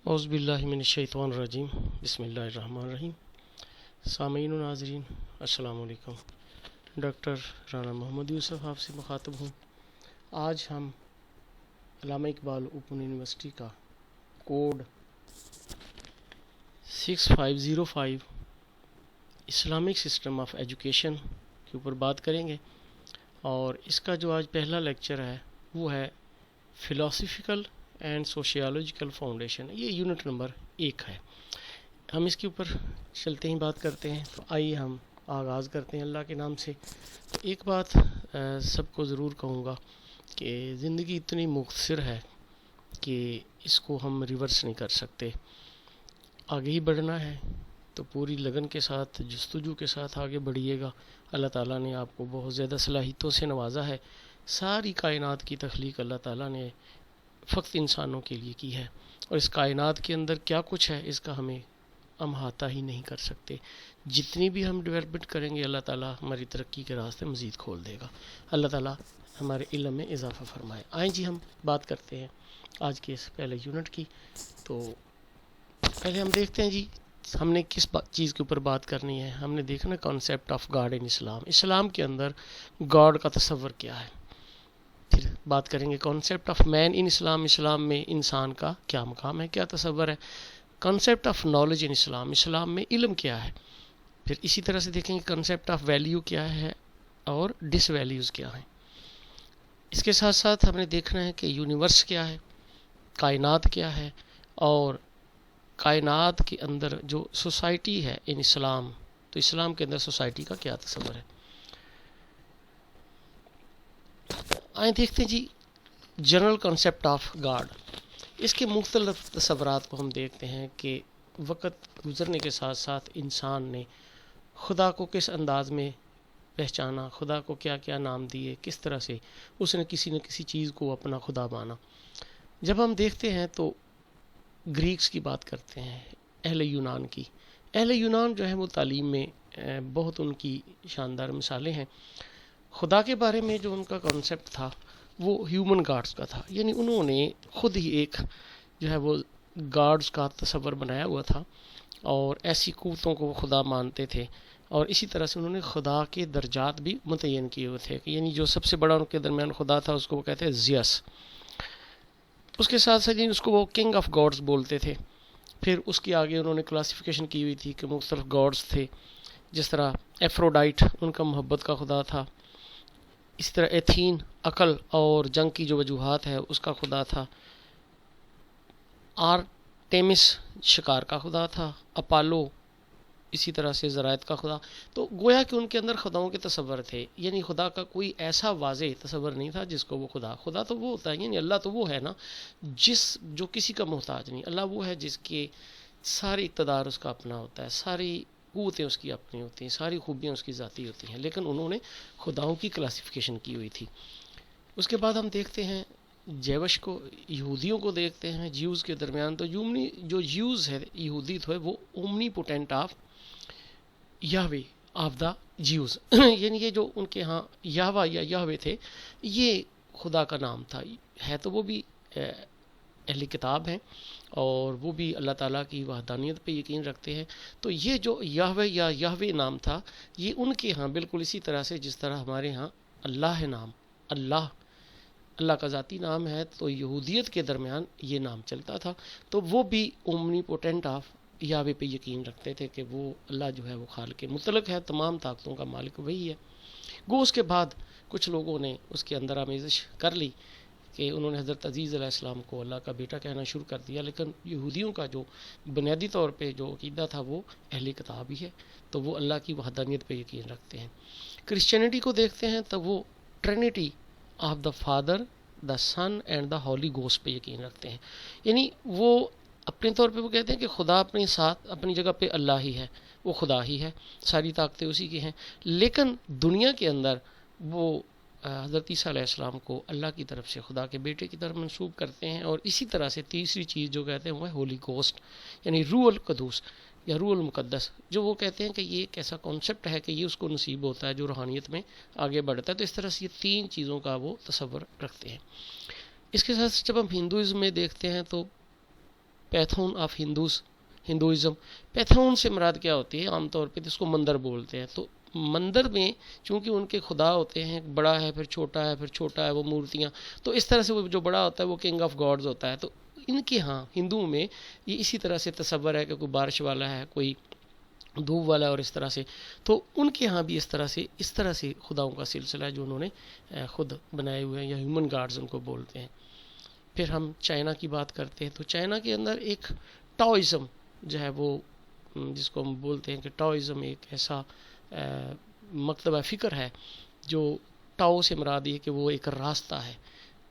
اعوذ باللہ من الشیطان الرجیم بسم اللہ الرحمن الرحیم۔ سامعین و ناظرین السلام علیکم۔ ڈاکٹر رانا محمد یوسف آپ سے مخاطب ہوں۔ آج ہم علامہ اقبال اوپن یونیورسٹی کا code 6505 Islamic system of education کے اوپر بات کریں گے، اور اس کا جو آج پہلا لیکچر ہے وہ ہے فلاسفیکل اینڈ سوشیالوجیکل فاؤنڈیشن۔ یہ یونٹ نمبر 1 ہے۔ ہم اس کے اوپر چلتے ہی بات کرتے ہیں، تو آئیے ہم آغاز کرتے ہیں اللہ کے نام سے۔ ایک بات سب کو ضرور کہوں گا کہ زندگی اتنی مختصر ہے کہ اس کو ہم ریورس نہیں کر سکتے۔ آگے ہی بڑھنا ہے تو پوری لگن کے ساتھ، جستجو کے ساتھ آگے بڑھیے گا۔ اللہ تعالیٰ نے آپ کو بہت زیادہ صلاحیتوں سے نوازا ہے۔ ساری کائنات کی تخلیق اللہ تعالیٰ نے فقط انسانوں کے لیے کی ہے، اور اس کائنات کے اندر کیا کچھ ہے اس کا ہم احاطہ ہی نہیں کر سکتے۔ جتنی بھی ہم ڈیولپمنٹ کریں گے اللہ تعالیٰ ہماری ترقی کے راستے مزید کھول دے گا۔ اللہ تعالیٰ ہمارے علم میں اضافہ فرمائے۔ آئیں جی ہم بات کرتے ہیں آج کے اس پہلے یونٹ کی۔ تو پہلے ہم دیکھتے ہیں جی ہم نے کس چیز کے اوپر بات کرنی ہے۔ ہم نے دیکھنا concept of God in Islam. اسلام کے اندر گاڈ کا تصور کیا ہے۔ پھر بات کریں گے concept of main in Islam. اسلام میں انسان کا کیا مقام ہے، کیا تصور ہے۔ Concept of knowledge in Islam. اسلام میں علم کیا ہے۔ پھر اسی طرح سے دیکھیں گے کانسیپٹ آف ویلیو کیا ہے اور ڈس ویلیوز کیا ہیں۔ اس کے ساتھ ساتھ ہم نے دیکھنا ہے کہ یونیورس کیا ہے، کائنات کیا ہے، اور کائنات کے اندر جو سوسائٹی ہے ان اسلام، تو اسلام کے اندر سوسائٹی کا کیا تصور ہے۔ آئیں دیکھتے ہیں جی جنرل کانسیپٹ آف گاڈ۔ اس کے مختلف تصورات کو ہم دیکھتے ہیں کہ وقت گزرنے کے ساتھ ساتھ انسان نے خدا کو کس انداز میں پہچانا، خدا کو کیا کیا نام دیے، کس طرح سے اس نے کسی نہ کسی چیز کو اپنا خدا مانا۔ جب ہم دیکھتے ہیں تو گریکس کی بات کرتے ہیں، اہل یونان کی۔ اہل یونان جو ہے وہ تعلیم میں بہت ان کی شاندار مثالیں ہیں۔ خدا کے بارے میں جو ان کا کانسیپٹ تھا وہ ہیومن گاڈز کا تھا، یعنی انہوں نے خود ہی ایک جو ہے وہ گاڈز کا تصور بنایا ہوا تھا، اور ایسی قوتوں کو وہ خدا مانتے تھے، اور اسی طرح سے انہوں نے خدا کے درجات بھی متعین کیے ہوئے تھے، یعنی جو سب سے بڑا ان کے درمیان خدا تھا اس کو وہ کہتے ہیں زیس۔ اس کے ساتھ ساتھ اس کو وہ کنگ آف گاڈز بولتے تھے۔ پھر اس کی آگے انہوں نے کلاسیفیکیشن کی ہوئی تھی کہ مختلف گاڈز تھے، جس طرح ایفروڈائٹ ان کا محبت کا خدا تھا، اس طرح ایتھین عقل اور جنگ کی جو وجوہات ہے اس کا خدا تھا، آرٹیمس شکار کا خدا تھا، اپالو اسی طرح سے زراعت کا خدا۔ تو گویا کہ ان کے اندر خداؤں کے تصور تھے، یعنی خدا کا کوئی ایسا واضح تصور نہیں تھا جس کو وہ خدا تو وہ ہوتا ہے، یعنی اللہ تو وہ ہے نا جو کسی کا محتاج نہیں۔ اللہ وہ ہے جس کے ساری اقتدار اس کا اپنا ہوتا ہے، ساری قوتیں اس کی اپنی ہوتی ہیں، ساری خوبیاں اس کی ذاتی ہوتی ہیں، لیکن انہوں نے خداؤں کی کلاسیفیکیشن کی ہوئی تھی۔ اس کے بعد ہم دیکھتے ہیں جیوش کو، یہودیوں کو دیکھتے ہیں جیوز کے درمیان۔ تو جو جیوز ہے یہودی تو ہے وہ omnipotent of Yahweh of the Jews, یعنی یہ جو ان کے ہاں یہوہ یا یہوے تھے یہ خدا کا نام تھا۔ ہے تو وہ بھی اہل کتاب ہیں، اور وہ بھی اللہ تعالیٰ کی وحدانیت پہ یقین رکھتے ہیں۔ تو یہ جو یہوے یا یہوے نام تھا یہ ان کے ہاں بالکل اسی طرح سے جس طرح ہمارے ہاں اللہ ہے نام، اللہ کا ذاتی نام ہے، تو یہودیت کے درمیان یہ نام چلتا تھا۔ تو وہ بھی اومنی پوٹینٹ آف یہوے پہ یقین رکھتے تھے کہ وہ اللہ جو ہے وہ خالق مطلق ہے، تمام طاقتوں کا مالک وہی ہے۔ گو اس کے بعد کچھ لوگوں نے اس کے اندر آمیزش کر لی کہ انہوں نے حضرت عزیز علیہ السلام کو اللہ کا بیٹا کہنا شروع کر دیا، لیکن یہودیوں کا جو بنیادی طور پہ جو عقیدہ تھا وہ اہل کتاب ہی ہے، تو وہ اللہ کی وحدانیت پہ یقین رکھتے ہیں۔ کرسچینٹی کو دیکھتے ہیں تو وہ Trinity of the Father, the Son and the Holy Ghost پہ یقین رکھتے ہیں، یعنی وہ اپنے طور پہ وہ کہتے ہیں کہ خدا اپنے ساتھ اپنی جگہ پہ اللہ ہی ہے، وہ خدا ہی ہے، ساری طاقتیں اسی کی ہیں، لیکن دنیا کے اندر وہ حضرت عیسیٰ علیہ السلام کو اللہ کی طرف سے خدا کے بیٹے کی طرف منسوب کرتے ہیں۔ اور اسی طرح سے تیسری چیز جو کہتے ہیں وہ ہے ہولی گوسٹ، یعنی روح القدوس یا روح المقدس، جو وہ کہتے ہیں کہ یہ ایک ایسا کانسیپٹ ہے کہ یہ اس کو نصیب ہوتا ہے جو روحانیت میں آگے بڑھتا ہے۔ تو اس طرح سے یہ تین چیزوں کا وہ تصور رکھتے ہیں۔ اس کے ساتھ جب ہم ہندوازم میں دیکھتے ہیں تو پیتھون آف ہندوازم. پیتھون سے مراد کیا ہوتی ہے؟ عام طور پہ اس کو مندر بولتے ہیں. تو مندر میں چونکہ ان کے خدا ہوتے ہیں، بڑا ہے پھر چھوٹا ہے پھر چھوٹا ہے، وہ مورتیاں، تو اس طرح سے وہ جو بڑا ہوتا ہے وہ کنگ آف گاڈز ہوتا ہے. تو ان کے ہاں ہندوؤں میں یہ اسی طرح سے تصور ہے کہ کوئی بارش والا ہے، کوئی دھوپ والا ہے، اور اس طرح سے. تو ان کے ہاں بھی اس طرح سے خداؤں کا سلسلہ ہے جو انہوں نے خود بنائے ہوئے ہیں، یا ہیومن گاڈز ان کو بولتے ہیں. پھر ہم چائنا کی بات کرتے ہیں. تو چائنا کے اندر ایک ٹاؤزم جو ہے وہ، جس کو ہم بولتے ہیں کہ ٹاؤزم ایک ایسا مکتبہ فکر ہے جو ٹاؤ سے مراد یہ کہ وہ ایک راستہ ہے.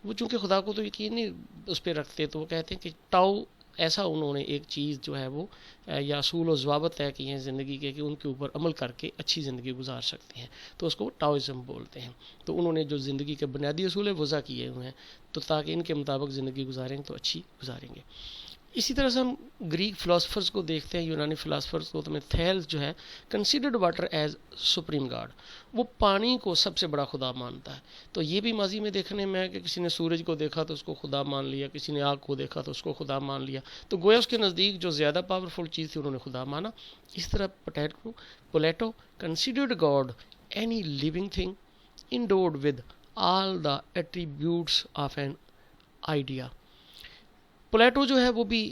وہ چونکہ خدا کو تو یقین نہیں اس پہ رکھتے، تو وہ کہتے ہیں کہ ٹاؤ ایسا انہوں نے ایک چیز جو ہے وہ یا اصول و ضوابط طے کی ہیں زندگی کے کہ ان کے اوپر عمل کر کے اچھی زندگی گزار سکتے ہیں، تو اس کو ٹاؤزم بولتے ہیں. تو انہوں نے جو زندگی کے بنیادی اصول وضع کیے ہوئے ہیں، تو تاکہ ان کے مطابق زندگی گزاریں تو اچھی گزاریں گے. اسی طرح سے ہم گریک فلاسفرز کو دیکھتے ہیں، یونانی فلاسفرز کو. تو میں تھیلس جو ہے considered water as supreme God, وہ پانی کو سب سے بڑا خدا مانتا ہے. تو یہ بھی ماضی میں دیکھنے میں ہے کہ کسی نے سورج کو دیکھا تو اس کو خدا مان لیا، کسی نے آگ کو دیکھا تو اس کو خدا مان لیا. تو گویا اس کے نزدیک جو زیادہ پاورفل چیز تھی انہوں نے خدا مانا. اس طرح Plato considered God any living thing endowed with all the attributes of an idea. Plato جو ہے وہ بھی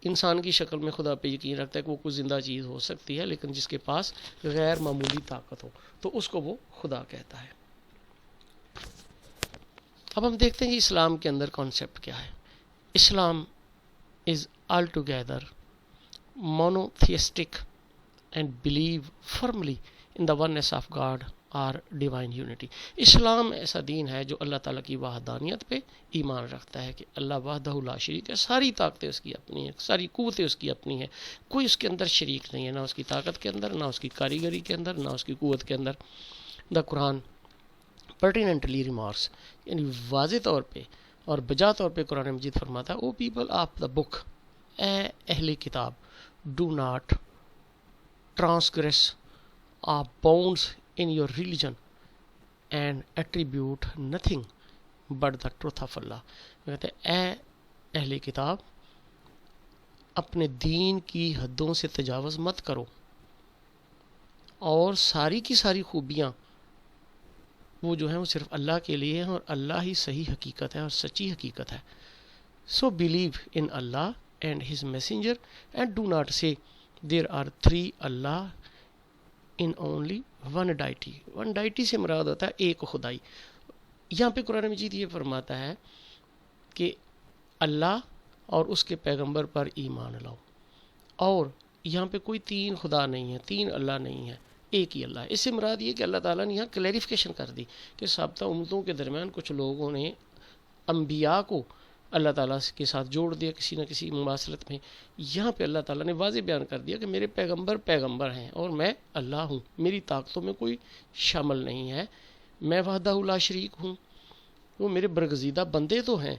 انسان کی شکل میں خدا پہ یقین رکھتا ہے کہ وہ کوئی زندہ چیز ہو سکتی ہے، لیکن جس کے پاس غیر معمولی طاقت ہو تو اس کو وہ خدا کہتا ہے. اب ہم دیکھتے ہیں کہ اسلام کے اندر کانسیپٹ کیا ہے. Islam is altogether monotheistic and believe firmly in the oneness of God اور ڈیوائن یونٹی. اسلام ایسا دین ہے جو اللہ تعالیٰ کی وحدانیت پہ ایمان رکھتا ہے کہ اللہ وحدہ لا شریک ہے، ساری طاقتیں اس کی اپنی ہیں، ساری قوتیں اس کی اپنی ہیں، کوئی اس کے اندر شریک نہیں ہے، نہ اس کی طاقت کے اندر، نہ اس کی کاریگری کے اندر، نہ اس کی قوت کے اندر. دا قرآن پرٹیننٹلی ریمارکس، یعنی واضح طور پہ اور بجا طور پہ قرآن مجید فرماتا ہے، او پیپل آف دا بک، اے اہل کتاب، do not transgress of bounds in your religion and attribute nothing but the truth of Allah. کہتے ہیں اے اہل کتاب، اپنے دین کی حدوں سے تجاوز مت کرو، اور ساری کی ساری خوبیاں وہ جو ہیں وہ صرف اللہ کے لیے ہیں، اور اللہ ہی صحیح حقیقت ہے اور سچی حقیقت ہے. So believe in Allah and his messenger and do not say there are three Allah in only one deity. One deity سے مراد ہوتا ہے ایک خدائی. یہاں پہ قرآن مجید یہ فرماتا ہے کہ اللہ اور اس کے پیغمبر پر ایمان لاؤ، اور یہاں پہ کوئی تین خدا نہیں ہے، تین اللہ نہیں ہے، ایک ہی اللہ ہے. اس سے مراد یہ کہ اللہ تعالیٰ نے یہاں کلیریفیکیشن کر دی کہ سابقہ امتوں کے درمیان کچھ لوگوں نے انبیاء کو اللہ تعالیٰ کے ساتھ جوڑ دیا کسی نہ کسی مماثلت میں. یہاں پہ اللہ تعالیٰ نے واضح بیان کر دیا کہ میرے پیغمبر ہیں اور میں اللہ ہوں، میری طاقتوں میں کوئی شامل نہیں ہے، میں وحدہ لا شریک ہوں. وہ میرے برگزیدہ بندے تو ہیں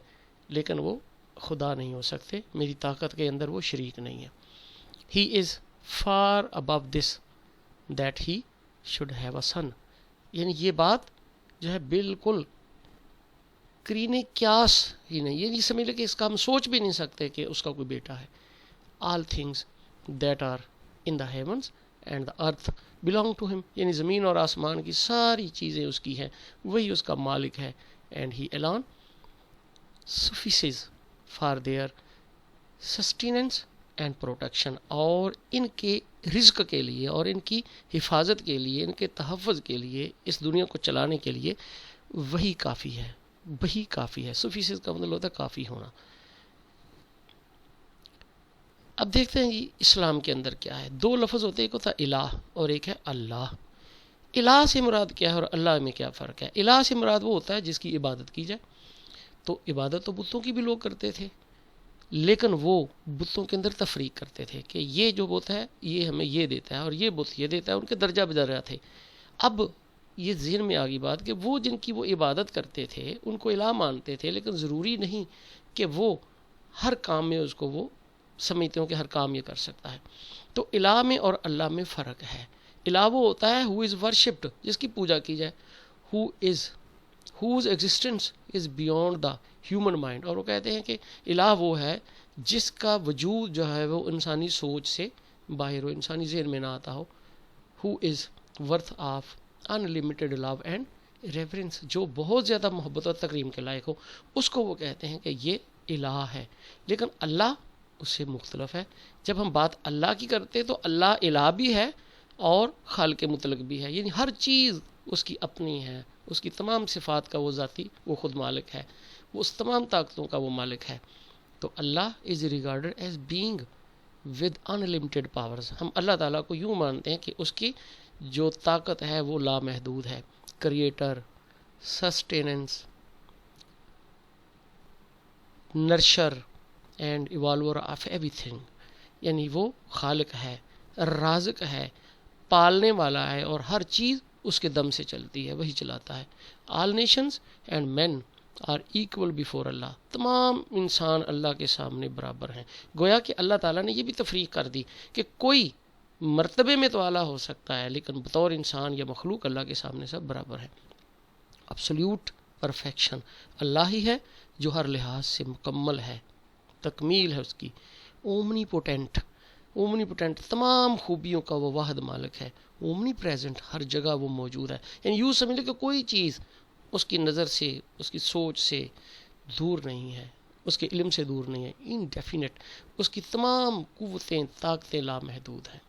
لیکن وہ خدا نہیں ہو سکتے، میری طاقت کے اندر وہ شریک نہیں ہے. He is far above this that he should have a son. یعنی یہ بات جو ہے بالکل کرینے کیاس ہی نہیں، یہ نہیں سمجھ لے کہ اس کا ہم سوچ بھی نہیں سکتے کہ اس کا کوئی بیٹا ہے. All things that are in the heavens and the earth belong to him. یعنی زمین اور آسمان کی ساری چیزیں اس کی ہیں، وہی اس کا مالک ہے. And he alone suffices for their sustenance and protection. اور ان کے رزق کے لیے اور ان کی حفاظت کے لیے، ان کے تحفظ کے لیے، اس دنیا کو چلانے کے لیے وہی کافی ہے، وہی کافی ہے. سفیسز کا مطلب ہوتا ہے کافی ہونا. اب دیکھتے ہیں جی اسلام کے اندر کیا ہے. دو لفظ ہوتے ہیں، ایک ہوتا ہے الہ اور ایک ہے اللہ. الہ سے مراد کیا ہے اور اللہ میں کیا فرق ہے؟ الہ سے مراد وہ ہوتا ہے جس کی عبادت کی جائے. تو عبادت تو بتوں کی بھی لوگ کرتے تھے، لیکن وہ بتوں کے اندر تفریق کرتے تھے کہ یہ جو بت ہے یہ ہمیں یہ دیتا ہے اور یہ بت یہ دیتا ہے. ان کے درجہ بدرجہ تھے. اب یہ ذہن میں آ گئی بات کہ وہ جن کی وہ عبادت کرتے تھے ان کو الہ مانتے تھے، لیکن ضروری نہیں کہ وہ ہر کام میں اس کو وہ سمجھتے ہوں کہ ہر کام یہ کر سکتا ہے. تو الہ میں اور اللہ میں فرق ہے. الہ وہ ہوتا ہے who is worshipped، جس کی پوجا کی جائے، whose existence is beyond the human mind. اور وہ کہتے ہیں کہ الہ وہ ہے جس کا وجود جو ہے وہ انسانی سوچ سے باہر ہو، انسانی ذہن میں نہ آتا ہو. Who is worth of unlimited love and reverence, جو بہت زیادہ محبت اور تکریم کے لائق ہو، اس کو وہ کہتے ہیں کہ یہ الہ ہے. لیکن اللہ اس سے مختلف ہے. جب ہم بات اللہ کی کرتے تو اللہ الہ بھی ہے اور خالق مطلق بھی ہے، یعنی ہر چیز اس کی اپنی ہے، اس کی تمام صفات کا وہ ذاتی وہ خود مالک ہے، وہ اس تمام طاقتوں کا وہ مالک ہے. تو Allah is regarded as being with unlimited powers. ہم اللہ تعالیٰ کو یوں مانتے ہیں کہ اس کی جو طاقت ہے وہ لامحدود ہے. Creator, sustenance, nurturer and evolver of everything, یعنی وہ خالق ہے، رازق ہے، پالنے والا ہے، اور ہر چیز اس کے دم سے چلتی ہے، وہی چلاتا ہے. All nations and men are equal before Allah. تمام انسان اللہ کے سامنے برابر ہیں. گویا کہ اللہ تعالیٰ نے یہ بھی تفریق کر دی کہ کوئی مرتبے میں تو اعلیٰ ہو سکتا ہے لیکن بطور انسان یا مخلوق اللہ کے سامنے سب برابر ہیں. ابسلیوٹ پرفیکشن اللہ ہی ہے جو ہر لحاظ سے مکمل ہے، تکمیل ہے اس کی. اومنی پوٹینٹ تمام خوبیوں کا وہ واحد مالک ہے. اومنی پریزنٹ ہر جگہ وہ موجود ہے، یعنی یوں سمجھ لیں کہ کوئی چیز اس کی نظر سے، اس کی سوچ سے دور نہیں ہے، اس کے علم سے دور نہیں ہے. انڈیفینٹ، اس کی تمام قوتیں طاقتیں لامحدود ہیں.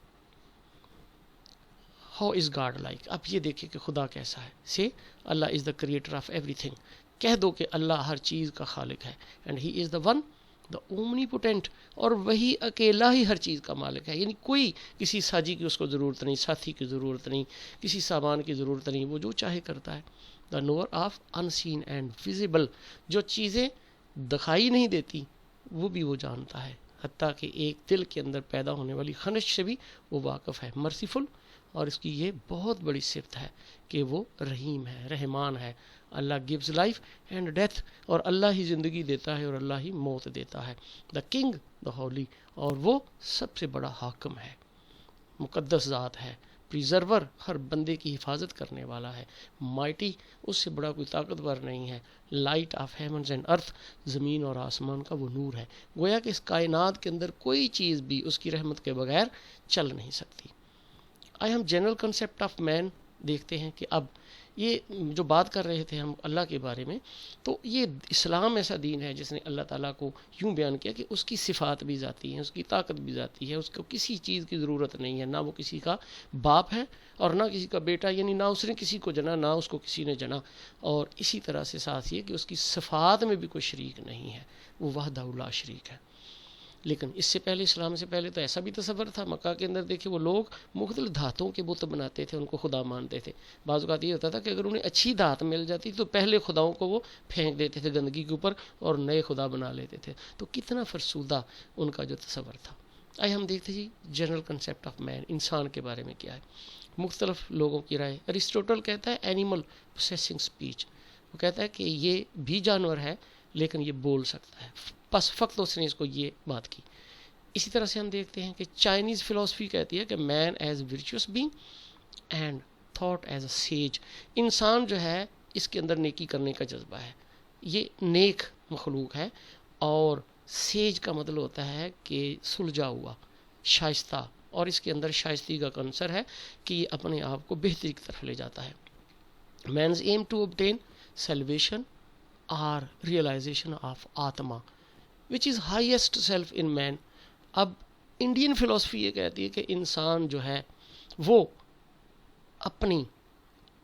How is God like? اب یہ دیکھیں کہ خدا کیسا ہے. سے Allah is the creator of everything. کہہ دو کہ اللہ ہر چیز کا خالق ہے. And he is the one the omnipotent, اور وہی اکیلا ہی ہر چیز کا مالک ہے. یعنی کوئی کسی ساجی کی اس کو ضرورت نہیں، ساتھی کی ضرورت نہیں، کسی سامان کی ضرورت نہیں. وہ جو چاہے کرتا ہے. The knower of unseen and visible, جو چیزیں دکھائی نہیں دیتی وہ بھی وہ جانتا ہے، حتیٰ کہ ایک دل کے اندر پیدا ہونے والی خنش سے بھی وہ واقف ہے. مرسیفل، اور اس کی یہ بہت بڑی صفت ہے کہ وہ رحیم ہے، رحمان ہے. اللہ گیوز لائف اینڈ ڈیتھ، اور اللہ ہی زندگی دیتا ہے اور اللہ ہی موت دیتا ہے. دا کنگ دا ہولی، اور وہ سب سے بڑا حاکم ہے، مقدس ذات ہے. پریزرور، ہر بندے کی حفاظت کرنے والا ہے. مائٹی، اس سے بڑا کوئی طاقتور نہیں ہے. لائٹ آف ہیونز اینڈ ارتھ، زمین اور آسمان کا وہ نور ہے. گویا کہ اس کائنات کے اندر کوئی چیز بھی اس کی رحمت کے بغیر چل نہیں سکتی. آئی ہم جنرل کنسیپٹ آف مین دیکھتے ہیں کہ اب یہ جو بات کر رہے تھے ہم اللہ کے بارے میں، تو یہ اسلام ایسا دین ہے جس نے اللہ تعالیٰ کو یوں بیان کیا کہ اس کی صفات بھی ذاتی ہیں، اس کی طاقت بھی ذاتی ہے، اس کو کسی چیز کی ضرورت نہیں ہے. نہ وہ کسی کا باپ ہے اور نہ کسی کا بیٹا، یعنی نہ اس نے کسی کو جنا نہ اس کو کسی نے جنا. اور اسی طرح سے ساتھ یہ کہ اس کی صفات میں بھی کوئی شریک نہیں ہے، وہ وحدہ لا شریک ہے. لیکن اس سے پہلے، اسلام سے پہلے تو ایسا بھی تصور تھا. مکہ کے اندر دیکھیں وہ لوگ مختلف دھاتوں کے بت بناتے تھے، ان کو خدا مانتے تھے. بعض اوقات یہ ہوتا تھا کہ اگر انہیں اچھی دھات مل جاتی تو پہلے خداؤں کو وہ پھینک دیتے تھے گندگی کے اوپر اور نئے خدا بنا لیتے تھے. تو کتنا فرسودہ ان کا جو تصور تھا. آئے ہم دیکھتے جی جنرل کنسیپٹ آف مین، انسان کے بارے میں کیا ہے. مختلف لوگوں کی رائے. ارسطوٹل کہتا ہے اینیمل پوسیسنگ اسپیچ، وہ کہتا ہے کہ یہ بھی جانور ہے لیکن یہ بول سکتا ہے. بس فقط اس نے اس کو یہ بات کی. اسی طرح سے ہم دیکھتے ہیں کہ چائنیز فلسفی کہتی ہے کہ man as virtuous being and thought as a sage. انسان جو ہے اس کے اندر نیکی کرنے کا جذبہ ہے، یہ نیک مخلوق ہے. اور سیج کا مطلب ہوتا ہے کہ سلجھا ہوا، شائستہ، اور اس کے اندر شائستگی کا عنصر ہے کہ یہ اپنے آپ کو بہتری کی طرف لے جاتا ہے. Means aim to obtain salvation or realization of آتما which is highest self in man. اب انڈین فلسفی یہ کہتی ہے کہ انسان جو ہے وہ اپنی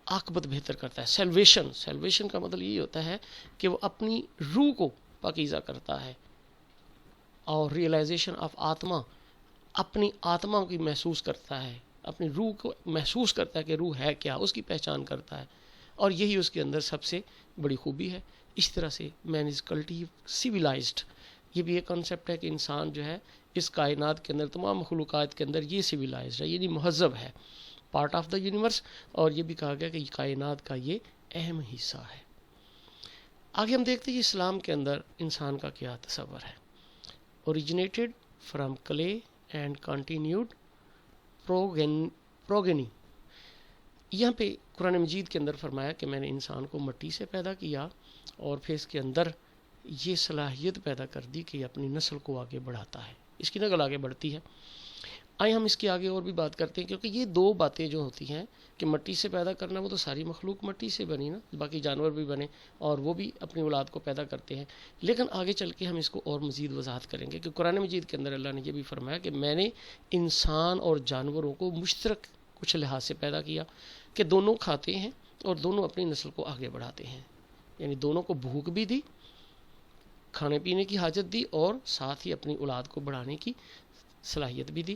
عاقبت بہتر کرتا ہے. سیلویشن کا مطلب یہ ہوتا ہے کہ وہ اپنی روح کو پاکیزہ کرتا ہے. اور ریئلائزیشن آف آتما، اپنی آتما کی محسوس کرتا ہے، اپنی روح کو محسوس کرتا ہے کہ روح ہے کیا، اس کی پہچان کرتا ہے. اور یہی اس کے اندر سب سے بڑی خوبی ہے. اس طرح سے مین از کلٹیو سیویلائزڈ. یہ بھی ایک کنسیپٹ ہے کہ انسان جو ہے اس کائنات کے اندر، تمام مخلوقات کے اندر یہ سیویلائزڈ ہے، یعنی مہذب ہے، پارٹ آف دا یونیورس. اور یہ بھی کہا گیا کہ کائنات کا یہ اہم حصہ ہے. آگے ہم دیکھتے ہیں اسلام کے اندر انسان کا کیا تصور ہے. Originated from clay and continued progeny. یہاں پہ قرآن مجید کے اندر فرمایا کہ میں نے انسان کو مٹی سے پیدا کیا اور پھر اس کے اندر یہ صلاحیت پیدا کر دی کہ یہ اپنی نسل کو آگے بڑھاتا ہے، اس کی نسل آگے بڑھتی ہے۔ آئے ہم اس کی آگے اور بھی بات کرتے ہیں، کیونکہ یہ دو باتیں جو ہوتی ہیں کہ مٹی سے پیدا کرنا، وہ تو ساری مخلوق مٹی سے بنی نا، باقی جانور بھی بنے اور وہ بھی اپنی اولاد کو پیدا کرتے ہیں، لیکن آگے چل کے ہم اس کو اور مزید وضاحت کریں گے کہ قرآن مجید کے اندر اللہ نے یہ بھی فرمایا کہ میں نے انسان اور جانوروں کو مشترک کچھ لحاظ سے پیدا کیا کہ دونوں کھاتے ہیں اور دونوں اپنی نسل کو آگے بڑھاتے ہیں، یعنی دونوں کو بھوک بھی دی، کھانے پینے کی حاجت دی، اور ساتھ ہی اپنی اولاد کو بڑھانے کی صلاحیت بھی دی۔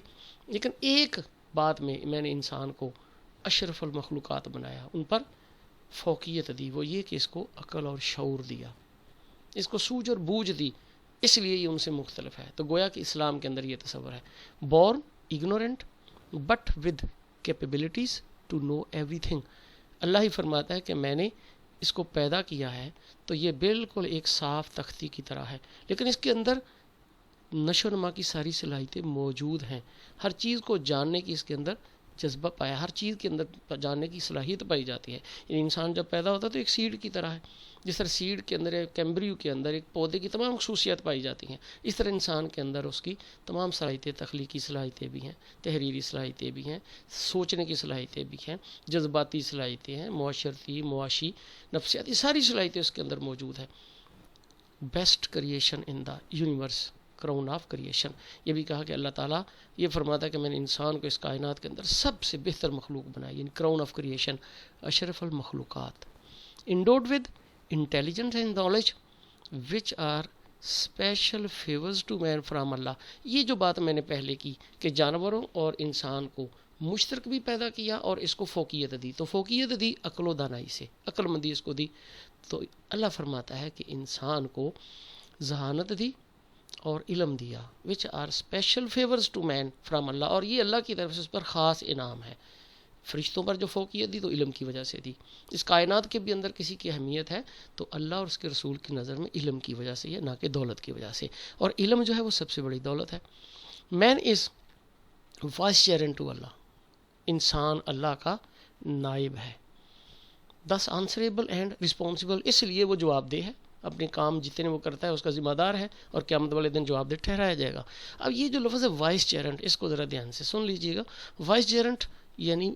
لیکن ایک بات میں نے انسان کو اشرف المخلوقات بنایا، ان پر فوقیت دی، وہ یہ کہ اس کو عقل اور شعور دیا، اس کو سوجھ اور بوجھ دی، اس لیے یہ ان سے مختلف ہے۔ تو گویا کہ اسلام کے اندر یہ تصور ہے، born ignorant but with capabilities to know everything. اللہ ہی فرماتا ہے کہ میں نے اس کو پیدا کیا ہے تو یہ بالکل ایک صاف تختی کی طرح ہے، لیکن اس کے اندر نشو و نما کی ساری صلاحیتیں موجود ہیں، ہر چیز کو جاننے کی اس کے اندر جذبہ پایا، ہر چیز کے اندر جاننے کی صلاحیت پائی جاتی ہے۔ یعنی انسان جب پیدا ہوتا ہے تو ایک سیڈ کی طرح ہے، جس طرح سیڈ کے اندر ایک کیمبریو کے اندر ایک پودے کی تمام خصوصیات پائی جاتی ہیں، اس طرح انسان کے اندر اس کی تمام صلاحیتیں، تخلیقی صلاحیتیں بھی ہیں، تحریری صلاحیتیں بھی ہیں، سوچنے کی صلاحیتیں بھی ہیں، جذباتی صلاحیتیں ہیں، معاشرتی، معاشی، نفسیاتی، ساری صلاحیتیں اس کے اندر موجود ہیں۔ Best creation in the universe, crown of creation, یہ بھی کہا کہ اللہ تعالیٰ یہ فرماتا ہے کہ میں نے انسان کو اس کائنات کے اندر سب سے بہتر مخلوق بنایا، یعنی کراؤن آف کریشن، اشرف المخلوقات، endowed with intelligence and knowledge which are special favours to man from Allah. یہ جو بات میں نے پہلے کی کہ جانوروں اور انسان کو مشترک بھی پیدا کیا اور اس کو فوقیت دی، تو فوقیت دی عقل و دانائی سے، عقل مندی اس کو دی، تو اللہ فرماتا ہے کہ انسان کو ذہانت دی اور علم دیا، which are special favours to man from Allah, اور یہ اللہ کی طرف سے اس پر خاص انعام ہے۔ فرشتوں پر جو فوقیت دی تو علم کی وجہ سے دی، اس کائنات کے بھی اندر کسی کی اہمیت ہے تو اللہ اور اس کے رسول کی نظر میں علم کی وجہ سے ہے، نہ کہ دولت کی وجہ سے، اور علم جو ہے وہ سب سے بڑی دولت ہے۔ مین از وائس چیئرن ٹو اللہ، انسان اللہ کا نائب ہے، دس آنسریبل اینڈ رسپانسبل، اس لیے وہ جواب دہ ہے، اپنے کام جتنے وہ کرتا ہے اس کا ذمہ دار ہے، اور قیامت والے دن جواب دہ ٹھہرایا جائے گا۔ اب یہ جو لفظ ہے وائس چیئرنٹ، اس کو ذرا دھیان سے سن لیجئے گا، وائس چیئرنٹ یعنی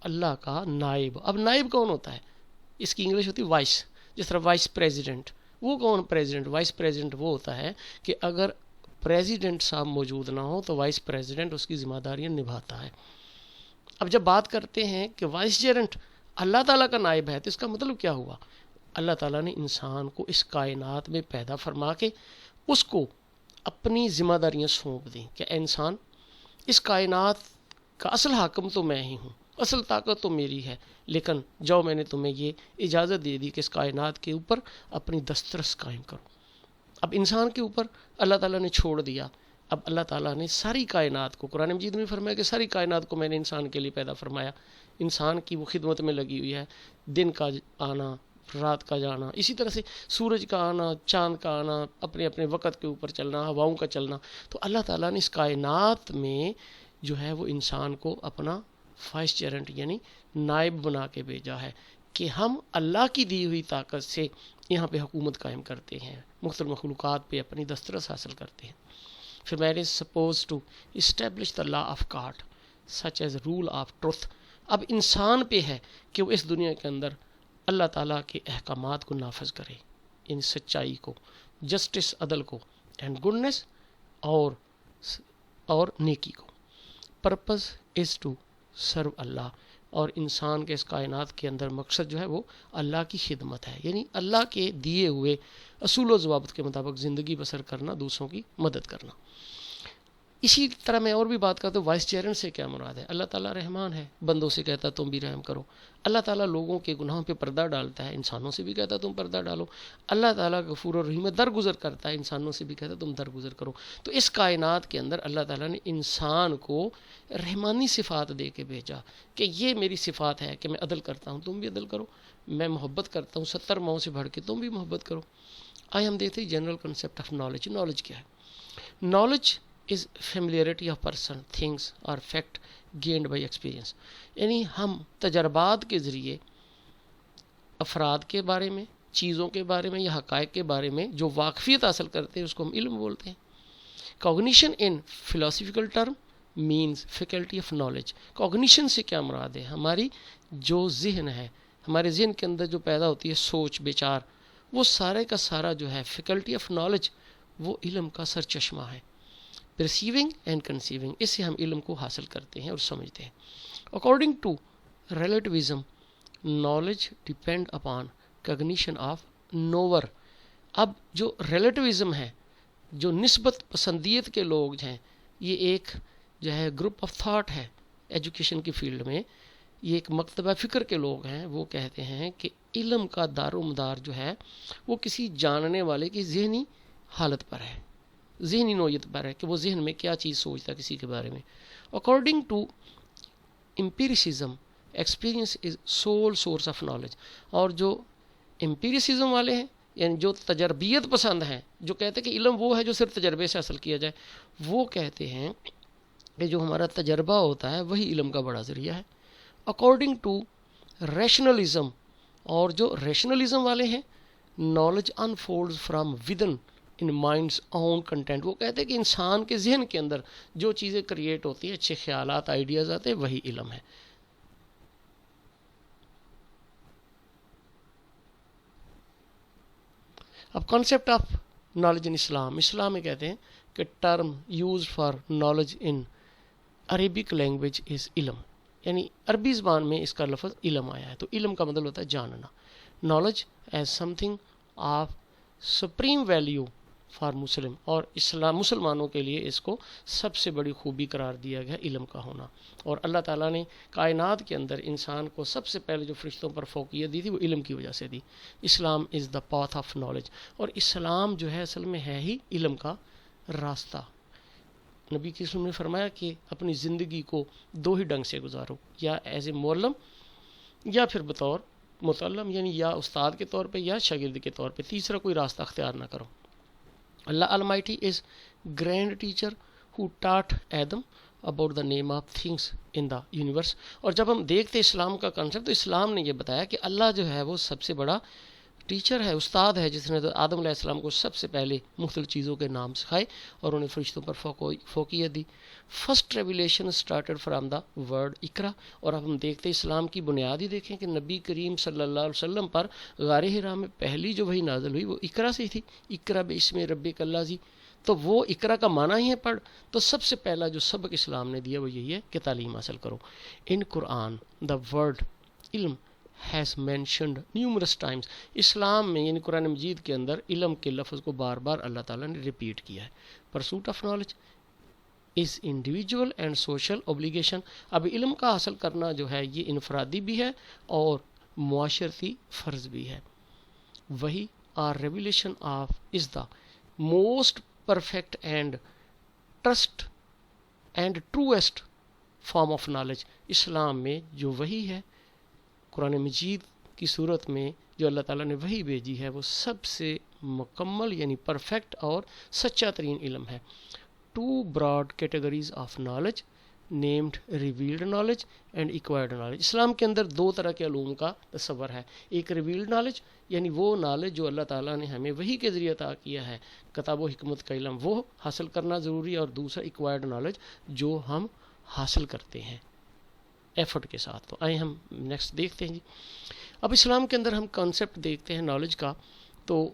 اللہ کا نائب۔ اب نائب کون ہوتا ہے؟ اس کی انگلش ہوتی ہے وائس، جس طرح وائس پریزیڈنٹ، وہ کون پریزیڈنٹ؟ وائس پریزیڈنٹ وہ ہوتا ہے کہ اگر پریزیڈنٹ صاحب موجود نہ ہو تو وائس پریزیڈنٹ اس کی ذمہ داریاں نبھاتا ہے۔ اب جب بات کرتے ہیں کہ وائس چیئرنٹ اللہ تعالیٰ کا نائب ہے تو اس کا مطلب کیا ہوا؟ اللہ تعالیٰ نے انسان کو اس کائنات میں پیدا فرما کے اس کو اپنی ذمہ داریاں سونپ دیں کہ اے انسان، اس کائنات کا اصل حاکم تو میں ہی ہوں، اصل طاقت تو میری ہے، لیکن جاؤ میں نے تمہیں یہ اجازت دے دی کہ اس کائنات کے اوپر اپنی دسترس قائم کرو۔ اب انسان کے اوپر اللہ تعالیٰ نے چھوڑ دیا، اب اللہ تعالیٰ نے ساری کائنات کو، قرآن مجید میں فرمایا کہ ساری کائنات کو میں نے انسان کے لیے پیدا فرمایا، انسان کی وہ خدمت میں لگی ہوئی ہے، دن کا آنا، رات کا جانا، اسی طرح سے سورج کا آنا، چاند کا آنا، اپنے اپنے وقت کے اوپر چلنا، ہواؤں کا چلنا۔ تو اللہ تعالیٰ نے اس کائنات میں جو ہے وہ انسان کو اپنا وائس چیئرنٹ یعنی نائب بنا کے بھیجا ہے کہ ہم اللہ کی دی ہوئی طاقت سے یہاں پہ حکومت قائم کرتے ہیں، مختلف مخلوقات پہ اپنی دسترس حاصل کرتے ہیں۔ پھر میں نے suppose to establish the law of God such as rule of truth. اب انسان پہ ہے کہ وہ اس دنیا کے اندر اللہ تعالیٰ کے احکامات کو نافذ کرے، ان سچائی کو، جسٹس عدل کو، اینڈ گڈنس اور نیکی کو۔ پرپز از ٹو سرو اللہ، اور انسان کے اس کائنات کے اندر مقصد جو ہے وہ اللہ کی خدمت ہے، یعنی اللہ کے دیے ہوئے اصول و ضوابط کے مطابق زندگی بسر کرنا، دوسروں کی مدد کرنا۔ اسی طرح میں اور بھی بات کرتا ہوں وائس چیئرن سے کیا مراد ہے؟ اللہ تعالیٰ رحمان ہے، بندوں سے کہتا تم بھی رحم کرو۔ اللہ تعالیٰ لوگوں کے گناہوں پہ پردہ ڈالتا ہے، انسانوں سے بھی کہتا تم پردہ ڈالو۔ اللہ تعالیٰ غفور و رحیم درگزر کرتا ہے، انسانوں سے بھی کہتا تم درگزر کرو۔ تو اس کائنات کے اندر اللہ تعالیٰ نے انسان کو رحمانی صفات دے کے بھیجا کہ یہ میری صفات ہے کہ میں عدل کرتا ہوں، تم بھی عدل کرو، میں محبت کرتا ہوں 70 ماؤں سے بڑھ کے، تم بھی محبت کرو۔ آئے ہم دیکھتے ہیں general concept of knowledge. Knowledge کیا ہے؟ Knowledge is familiarity of person, things or fact gained by experience، یعنی ہم تجربات کے ذریعے افراد کے بارے میں، چیزوں کے بارے میں یا حقائق کے بارے میں جو واقفیت حاصل کرتے ہیں اس کو ہم علم بولتے ہیں. Cognition in philosophical term means faculty of knowledge. Cognition سے کیا مراد ہے؟ ہماری جو ذہن ہے، ہمارے ذہن کے اندر جو پیدا ہوتی ہے سوچ بچار، وہ سارے کا سارا جو ہے فیکلٹی آف نالج، وہ علم کا سر چشمہ ہے. پرسیونگ اینڈ کنسیونگ، اس سے ہم علم کو حاصل کرتے ہیں اور سمجھتے ہیں. According to relativism knowledge depend upon cognition of knower. اب جو ریلیٹیوزم ہے، جو نسبت پسندیت کے لوگ ہیں، یہ ایک جو ہے گروپ آف تھاٹ ہے ایجوکیشن کی فیلڈ میں. یہ ایک مکتبہ فکر کے لوگ ہیں. وہ کہتے ہیں کہ علم کا دار و مدار جو ہے وہ کسی جاننے والے کی ذہنی حالت پر ہے، ذہنی نوعیت پر ہے کہ وہ ذہن میں کیا چیز سوچتا ہے کسی کے بارے میں. According to empiricism experience is sole source of knowledge. اور جو امپیریسزم والے ہیں، یعنی جو تجربیت پسند ہیں، جو کہتے ہیں کہ علم وہ ہے جو صرف تجربے سے حاصل کیا جائے، وہ کہتے ہیں کہ جو ہمارا تجربہ ہوتا ہے وہی علم کا بڑا ذریعہ ہے. اکارڈنگ ٹو ریشنلزم، اور جو ریشنلزم والے ہیں، knowledge unfolds from within in minds own content. وہ کہتے ہیں کہ انسان کے ذہن کے اندر جو چیزیں کریٹ ہوتی ہیں، اچھے خیالات، آئیڈیاز آتے ہیں، وہی علم ہے. اب concept of knowledge in Islam. اسلام میں کہتے ہیں کہ term use for knowledge in Arabic language is علم. یعنی عربی زبان میں اس کا لفظ علم آیا ہے. تو علم کا مطلب ہوتا ہے جاننا. Knowledge as some thing of supreme value for Muslim. اور مسلمانوں کے لیے اس کو سب سے بڑی خوبی قرار دیا گیا علم کا ہونا. اور اللہ تعالیٰ نے کائنات کے اندر انسان کو سب سے پہلے جو فرشتوں پر فوقیت دی تھی وہ علم کی وجہ سے دی. اسلام از دا پاتھ آف نالج. اور اسلام جو ہے اصل میں ہے ہی علم کا راستہ. نبی کی سنت نے فرمایا کہ اپنی زندگی کو دو ہی ڈنگ سے گزارو، یا ایز اے معلم یا پھر بطور متعلم، یعنی یا استاد کے طور پہ یا شاگرد کے طور پہ. تیسرا کوئی راستہ اختیار نہ کرو. Allah almighty is grand teacher who taught Adam about the name of things in the universe. اور جب ہم دیکھتے اسلام کا کنسیپٹ، تو اسلام نے یہ بتایا کہ اللہ جو ہے وہ سب سے بڑا ٹیچر ہے، استاد ہے، جس نے آدم علیہ السلام کو سب سے پہلے مختلف چیزوں کے نام سکھائے اور انہیں فرشتوں پر فوقیت دی. First revelation started from the word اقرا. اور اب ہم دیکھتے اسلام کی بنیاد ہی دیکھیں کہ نبی کریم صلی اللہ علیہ وسلم پر غار حرا میں پہلی جو وحی نازل ہوئی وہ اقرا سے تھی. اقرا باسم ربک الذی. تو وہ اقرا کا معنی ہی ہے پڑھ. تو سب سے پہلا جو سبق اسلام نے دیا وہ یہی ہے کہ تعلیم حاصل کرو. ان قرآن دا ورڈ علم has mentioned numerous times. اسلام میں یعنی قرآن مجید کے اندر علم کے لفظ کو بار بار اللہ تعالیٰ نے ریپیٹ کیا ہے. pursuit of knowledge is individual and social obligation. اب علم کا حاصل کرنا جو ہے یہ انفرادی بھی ہے اور معاشرتی فرض بھی ہے. وہی اور revelation of is the most perfect and trust and truest form of knowledge. اسلام میں جو وہی ہے قرآن مجید کی صورت میں جو اللہ تعالیٰ نے وحی بھیجی ہے وہ سب سے مکمل یعنی پرفیکٹ اور سچا ترین علم ہے. Two broad categories of knowledge named revealed knowledge and acquired knowledge. اسلام کے اندر دو طرح کے علوم کا تصور ہے. ایک ریویلڈ نالج یعنی وہ نالج جو اللہ تعالیٰ نے ہمیں وحی کے ذریعے عطا کیا ہے، کتاب و حکمت کا علم، وہ حاصل کرنا ضروری ہے. اور دوسرا ایکوائرڈ نالج جو ہم حاصل کرتے ہیں ایفرٹ کے ساتھ. تو آئیں ہم نیکسٹ دیکھتے ہیں جی. اب اسلام کے اندر ہم کانسیپٹ دیکھتے ہیں نالج کا. تو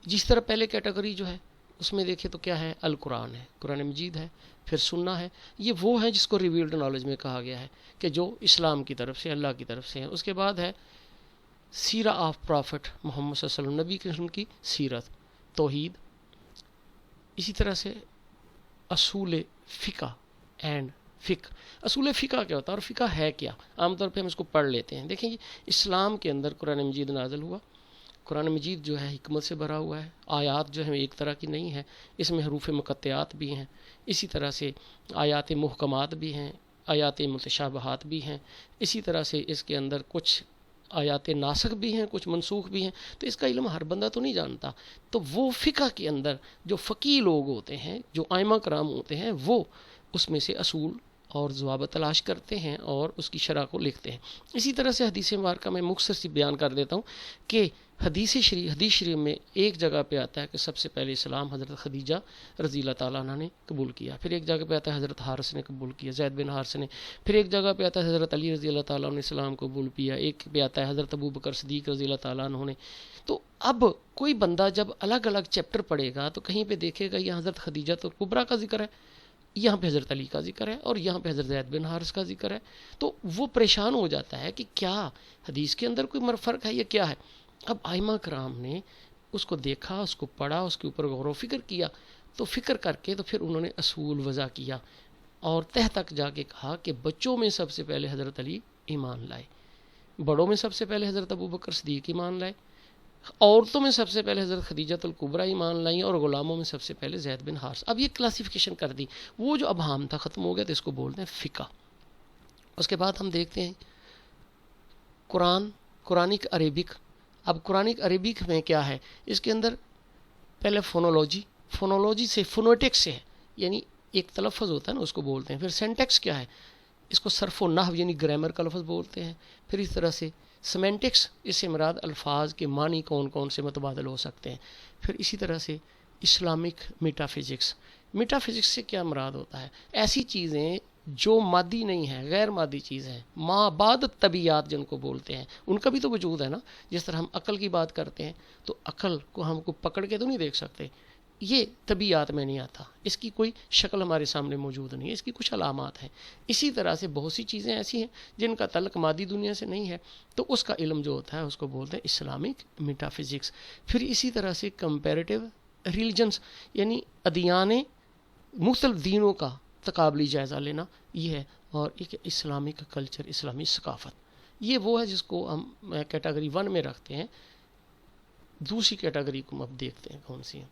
جس طرح پہلے کیٹیگری جو ہے اس میں دیکھیں تو کیا ہے، القرآن ہے، قرآن مجید ہے، پھر سننا ہے. یہ وہ ہے جس کو ریویلڈ نالج میں کہا گیا ہے کہ جو اسلام کی طرف سے، اللہ کی طرف سے ہیں. اس کے بعد ہے سیرہ آف پرافٹ محمد صلی اللہ علیہ وسلم، نبی کے رسول کی سیرت، توحید. اسی طرح سے اصول فقہ اینڈ فقہ. اصول فقہ کیا ہوتا ہے اور فقہ ہے کیا؟ عام طور پہ ہم اس کو پڑھ لیتے ہیں. دیکھیں جی، اسلام کے اندر قرآن مجید نازل ہوا. قرآن مجید جو ہے حکمت سے بھرا ہوا ہے. آیات جو ہیں ایک طرح کی نہیں ہے، اس میں حروف مقطعات بھی ہیں. اسی طرح سے آیات محکمات بھی ہیں، آیات متشابہات بھی ہیں. اسی طرح سے اس کے اندر کچھ آیات ناسخ بھی ہیں، کچھ منسوخ بھی ہیں. تو اس کا علم ہر بندہ تو نہیں جانتا. تو وہ فقہ کے اندر جو فقی لوگ ہوتے ہیں، جو ائمہ کرام ہوتے ہیں، وہ اس میں سے اصول اور ضوابط تلاش کرتے ہیں اور اس کی شرح کو لکھتے ہیں. اسی طرح سے حدیث مبارکہ میں مختصر سی بیان کر دیتا ہوں کہ حدیث شریف میں ایک جگہ پہ آتا ہے کہ سب سے پہلے اسلام حضرت خدیجہ رضی اللہ تعالیٰ عنہ نے قبول کیا. پھر ایک جگہ پہ آتا ہے حضرت حارث نے قبول کیا، زید بن حارث نے. پھر ایک جگہ پہ آتا ہے حضرت علی رضی اللہ تعالیٰ عنہ نے اسلام قبول کیا. ایک پہ آتا ہے حضرت ابو بکر صدیق رضی اللہ تعالیٰ عنہ نے. تو اب کوئی بندہ جب الگ الگ چیپٹر پڑھے گا تو کہیں پہ دیکھے گا یہ حضرت خدیجہ تو کبریٰ کا ذکر ہے، یہاں پہ حضرت علی کا ذکر ہے، اور یہاں پہ حضرت زید بن حارث کا ذکر ہے. تو وہ پریشان ہو جاتا ہے کہ کیا حدیث کے اندر کوئی فرق ہے یا کیا ہے. اب ائمہ کرام نے اس کو دیکھا، اس کو پڑھا، اس کے اوپر غور و فکر کیا. تو فکر کر کے تو پھر انہوں نے اصول وضع کیا اور تہ تک جا کے کہا کہ بچوں میں سب سے پہلے حضرت علی ایمان لائے، بڑوں میں سب سے پہلے حضرت ابو بکر صدیق ایمان لائے، عورتوں میں سب سے پہلے حضرت خدیجۃ الکبریٰ ایمان لائیں، اور غلاموں میں سب سے پہلے زید بن حارث. اب یہ کلاسیفیکیشن کر دی. وہ جو ابہام تھا ختم ہو گیا، تو اس کو بولتے ہیں فقہ. اس کے بعد ہم دیکھتے ہیں قرآنک عربک. اب قرآنک عربک میں کیا ہے؟ اس کے اندر پہلے فونولوجی سے فونوٹکس سے ہے، یعنی ایک تلفظ ہوتا ہے نا، اس کو بولتے ہیں. پھر سینٹیکس کیا ہے؟ اس کو صرف و نحو یعنی گرامر کا لفظ بولتے ہیں. پھر اس طرح سے سیمینٹکس، اس سے مراد الفاظ کے معنی کون کون سے متبادل ہو سکتے ہیں. پھر اسی طرح سے اسلامک میٹا فزکس سے کیا مراد ہوتا ہے؟ ایسی چیزیں جو مادی نہیں ہیں، غیر مادی چیز ہیں، ما بعد طبیعات جن کو بولتے ہیں، ان کا بھی تو وجود ہے نا. جس طرح ہم عقل کی بات کرتے ہیں تو عقل کو ہم کو پکڑ کے تو نہیں دیکھ سکتے، یہ طبیعت میں نہیں آتا، اس کی کوئی شکل ہمارے سامنے موجود نہیں ہے، اس کی کچھ علامات ہیں. اسی طرح سے بہت سی چیزیں ایسی ہیں جن کا تعلق مادی دنیا سے نہیں ہے، تو اس کا علم جو ہوتا ہے اس کو بولتے ہیں اسلامک میٹا فزکس. پھر اسی طرح سے کمپیریٹیو ریلیجنس، یعنی ادیان مختلف دینوں کا تقابلی جائزہ لینا، یہ ہے. اور ایک اسلامک کلچر، اسلامی ثقافت، یہ وہ ہے جس کو ہم کیٹیگری 1 میں رکھتے ہیں. دوسری کیٹیگری کو ہم اب دیکھتے ہیں کون سی ہے.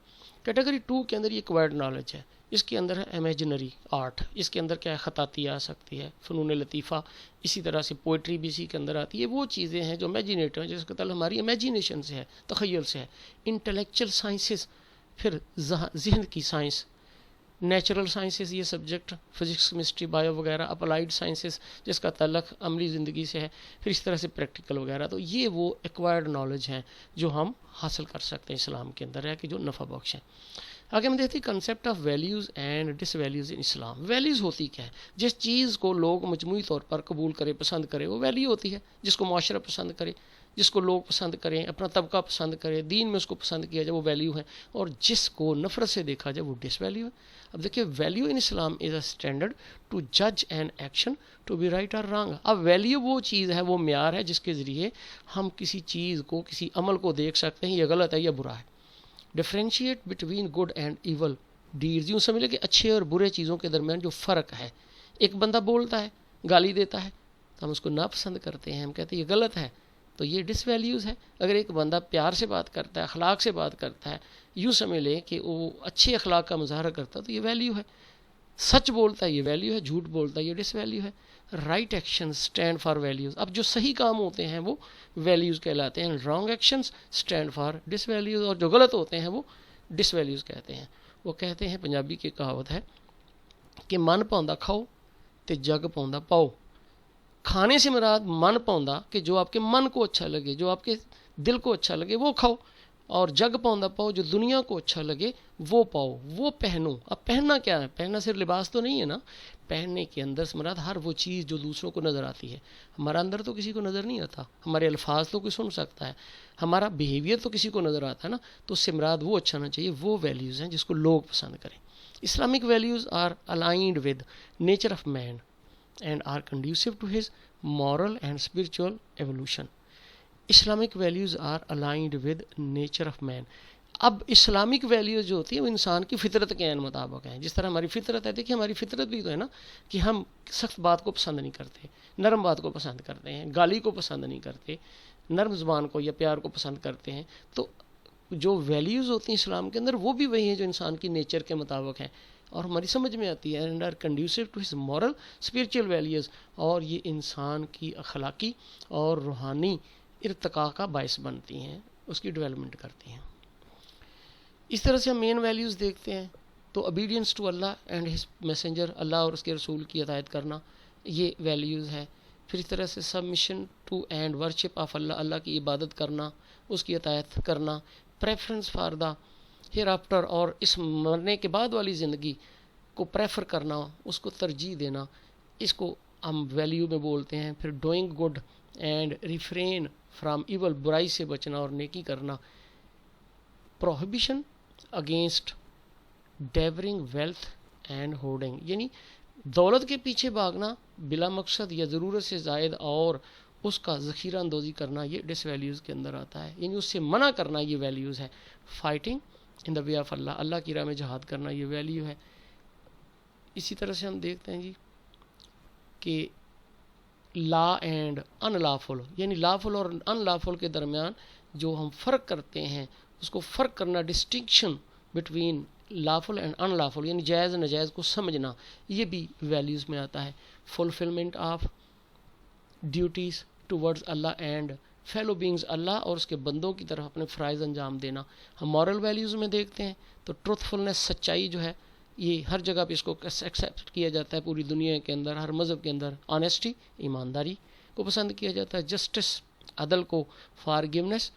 کیٹیگری 2 کے اندر یہ ایکوائرڈ نالج ہے. اس کے اندر ہے امیجنری آرٹ، اس کے اندر کیا ہے؟ خطاطی آ سکتی ہے، فنون لطیفہ، اسی طرح سے پوئٹری بھی اسی کے اندر آتی ہے. وہ چیزیں ہیں جو امیجنیٹر ہیں، جس کا تعلق ہماری امیجنیشن سے ہے، تخیل سے ہے. انٹلیکچل سائنسز، پھر ذہن کی سائنس، نیچرل سائنسز یہ سبجیکٹ، فزکس کیمسٹری بایو وغیرہ. اپلائیڈ سائنسز جس کا تعلق عملی زندگی سے ہے. پھر اس طرح سے پریکٹیکل وغیرہ. تو یہ وہ ایکوائرڈ نالج ہیں جو ہم حاصل کر سکتے ہیں اسلام کے اندر ہے کہ جو نفع بخش ہیں. آگے ہم دیکھتے ہیں concept of values and disvalues in Islam. Values ہوتی کیا ہے؟ جس چیز کو لوگ مجموعی طور پر قبول کرے، پسند کرے، وہ ویلیو ہوتی ہے. جس کو معاشرہ پسند کرے، جس کو لوگ پسند کریں، اپنا طبقہ پسند کرے، دین میں اس کو پسند کیا جائے، وہ ویلیو ہے. اور جس کو نفرت سے دیکھا جائے وہ ڈس ویلیو ہے. اب دیکھیے، value in Islam is a standard to جج an action to be right اور رانگ. اب ویلیو وہ چیز ہے، وہ معیار ہے جس کے ذریعے ہم کسی چیز کو، کسی عمل کو دیکھ سکتے ہیں یہ غلط ہے یا برا ہے. Differentiate between good and evil deeds. یوں سمجھ لیں کہ اچھے اور برے چیزوں کے درمیان جو فرق ہے. ایک بندہ بولتا ہے، گالی دیتا ہے، تو ہم اس کو ناپسند کرتے ہیں، ہم کہتے ہیں یہ غلط ہے، تو یہ ڈس ویلیوز ہے. اگر ایک بندہ پیار سے بات کرتا ہے، اخلاق سے بات کرتا ہے، یوں سمجھ لیں کہ وہ اچھے اخلاق کا مظاہرہ کرتا ہے، تو یہ ویلیو ہے. سچ بولتا ہے یہ ویلیو ہے، جھوٹ بولتا ہے یہ ڈس ویلیو ہے. Right action stand for values. اب جو صحیح کام ہوتے ہیں وہ ویلیوز کہلاتے ہیں. Wrong actions stand for disvalues. اور جو غلط ہوتے ہیں وہ ڈس ویلیوز کہتے ہیں. وہ کہتے ہیں، پنجابی کی کہاوت ہے کہ من پاؤندا کھاؤ تے جگ پاؤندا پاؤ. کھانے سے مراد من پاؤندا کہ جو آپ کے من کو اچھا لگے، جو آپ کے دل کو اچھا لگے وہ کھاؤ، اور جگ پاؤندا پاؤ جو دنیا کو اچھا لگے وہ پاؤ، وہ پہنو. اب پہننا کیا ہے؟ پہننا صرف لباس تو نہیں ہے نا. پہننے کے اندر سے مراد ہر وہ چیز جو دوسروں کو نظر آتی ہے. ہمارا اندر تو کسی کو نظر نہیں آتا، ہمارے الفاظ تو کوئی سن سکتا ہے، ہمارا بیہیویئر تو کسی کو نظر آتا ہے نا. تو اس سے مراد وہ اچھا ہونا چاہیے، وہ ویلیوز ہیں جس کو لوگ پسند کریں. Islamic values are aligned with nature of man and are conducive to his moral and spiritual evolution. Islamic values are aligned with nature of man. اب اسلامک ویلیوز جو ہوتی ہیں وہ انسان کی فطرت کے عین مطابق ہیں. جس طرح ہماری فطرت ہے، دیکھیے ہماری فطرت بھی تو ہے نا کہ ہم سخت بات کو پسند نہیں کرتے، نرم بات کو پسند کرتے ہیں، گالی کو پسند نہیں کرتے، نرم زبان کو یا پیار کو پسند کرتے ہیں. تو جو ویلیوز ہوتی ہیں اسلام کے اندر وہ بھی وہی ہیں جو انسان کی نیچر کے مطابق ہیں اور ہماری سمجھ میں آتی ہے. And are conducive to his moral spiritual values. اور یہ انسان کی اخلاقی اور روحانی ارتقاء کا باعث بنتی ہیں، اس کی ڈیولپمنٹ کرتی ہیں. اس طرح سے ہم مین ویلیوز دیکھتے ہیں. تو obedience to Allah and his messenger, اللہ اور اس کے رسول کی اطاعت کرنا، یہ ویلیوز ہے. پھر اس طرح سے submission to and worship of Allah, اللہ کی عبادت کرنا، اس کی اطاعت کرنا. Preference for the hereafter, اور اس مرنے کے بعد والی زندگی کو پریفر کرنا، اس کو ترجیح دینا، اس کو ہم ویلیو میں بولتے ہیں. پھر doing good and refrain from evil, برائی سے بچنا اور نیکی کرنا. Prohibition against devouring wealth and hoarding, یعنی دولت کے پیچھے بھاگنا بلا مقصد یا ضرورت سے زائد اور اس کا ذخیرہ اندوزی کرنا، یہ ڈس ویلیوز کے اندر آتا ہے، یعنی اس سے منع کرنا، یہ ویلیوز ہے. Fighting in the way of Allah, اللہ کی راہ میں جہاد کرنا، یہ ویلیو ہے. اسی طرح سے ہم دیکھتے ہیں جی کہ لا اینڈ ان لافل، یعنی لافل اور ان لافل کے درمیان جو ہم فرق کرتے ہیں، اس کو فرق کرنا، distinction between lawful and in lawful, یعنی جائز ناجائز کو سمجھنا، یہ بھی ویلیوز میں آتا ہے. Fulfilment of duties towards Allah and fellow beings, اللہ اور اس کے بندوں کی طرف اپنے فرائض انجام دینا. ہم مورل ویلیوز میں دیکھتے ہیں تو ٹروتھ فلنس، سچائی جو ہے، یہ ہر جگہ پہ اس کو ایکسیپٹ کیا جاتا ہے، پوری دنیا کے اندر ہر مذہب کے اندر. آنیسٹی، ایمانداری کو پسند کیا جاتا ہے. جسٹس، عدل کو. فارگیونیس،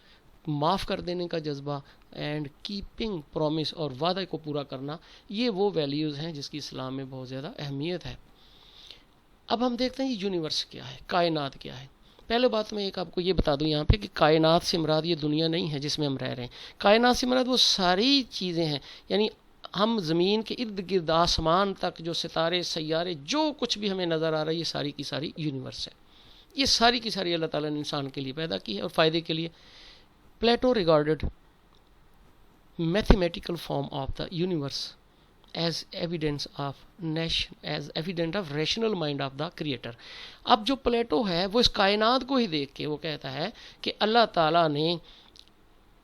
معاف کر دینے کا جذبہ. اینڈ کیپنگ پرومس، اور وعدے کو پورا کرنا. یہ وہ ویلیوز ہیں جس کی اسلام میں بہت زیادہ اہمیت ہے. اب ہم دیکھتے ہیں یہ یونیورس کیا ہے، کائنات کیا ہے. پہلے بات میں ایک آپ کو یہ بتا دوں یہاں پہ کہ کائنات سے مراد یہ دنیا نہیں ہے جس میں ہم رہ رہے ہیں. کائنات سے مراد وہ ساری چیزیں ہیں، یعنی ہم زمین کے ارد گرد آسمان تک جو ستارے، سیارے، جو کچھ بھی ہمیں نظر آ رہا ہے، یہ ساری کی ساری یونیورس ہے. یہ ساری کی ساری اللہ تعالیٰ نے انسان کے لیے پیدا کی ہے اور فائدے کے لیے. Plato regarded mathematical form of the universe as evidence of rational mind of the creator. اب جو پلیٹو ہے وہ اس کائنات کو ہی دیکھ کے وہ کہتا ہے کہ اللہ تعالیٰ نے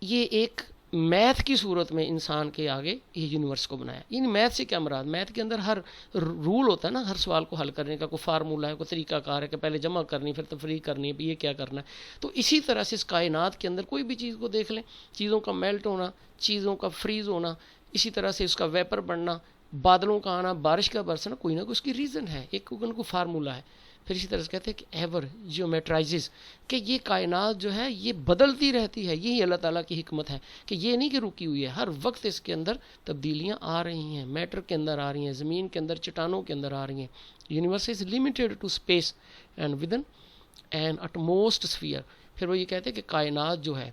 یہ ایک میتھ کی صورت میں انسان کے آگے یہ یونیورس کو بنایا. یعنی میتھ سے کیا مراد؟ میتھ کے اندر ہر رول ہوتا ہے نا، ہر سوال کو حل کرنے کا کوئی فارمولہ ہے، کوئی طریقہ کار ہے کہ پہلے جمع کرنی پھر تفریق کرنی ہے، یہ کیا کرنا ہے. تو اسی طرح سے اس کائنات کے اندر کوئی بھی چیز کو دیکھ لیں، چیزوں کا میلٹ ہونا، چیزوں کا فریز ہونا، اسی طرح سے اس کا ویپر بننا، بادلوں کا آنا، بارش کا برسنا، کوئی نہ کوئی اس کی ریزن ہے، ایک ان کو فارمولہ ہے. پھر اسی طرح سے کہتے ہیں کہ ایور جیومیٹرائزز، کہ یہ کائنات جو ہے یہ بدلتی رہتی ہے. یہی اللہ تعالیٰ کی حکمت ہے کہ یہ نہیں کہ رکی ہوئی ہے، ہر وقت اس کے اندر تبدیلیاں آ رہی ہیں، میٹر کے اندر آ رہی ہیں، زمین کے اندر، چٹانوں کے اندر آ رہی ہیں. Universe is limited to space and within an utmost sphere. پھر وہ یہ کہتے ہیں کہ کائنات جو ہے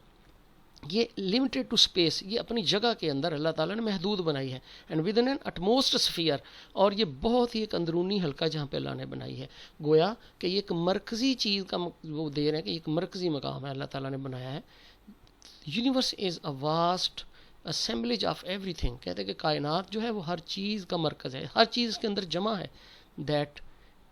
یہ لمیٹیڈ ٹو اسپیس، یہ اپنی جگہ کے اندر اللہ تعالیٰ نے محدود بنائی ہے. And with in utmost sphere, اور یہ بہت ہی ایک اندرونی حلقہ جہاں پہ اللہ نے بنائی ہے. گویا کہ یہ ایک مرکزی چیز کا وہ دے رہے ہیں کہ ایک مرکزی مقام ہے اللہ تعالیٰ نے بنایا ہے. Universe is a vast assemblage of everything. کہتے ہیں کہ کائنات جو ہے وہ ہر چیز کا مرکز ہے، ہر چیز اس کے اندر جمع ہے. That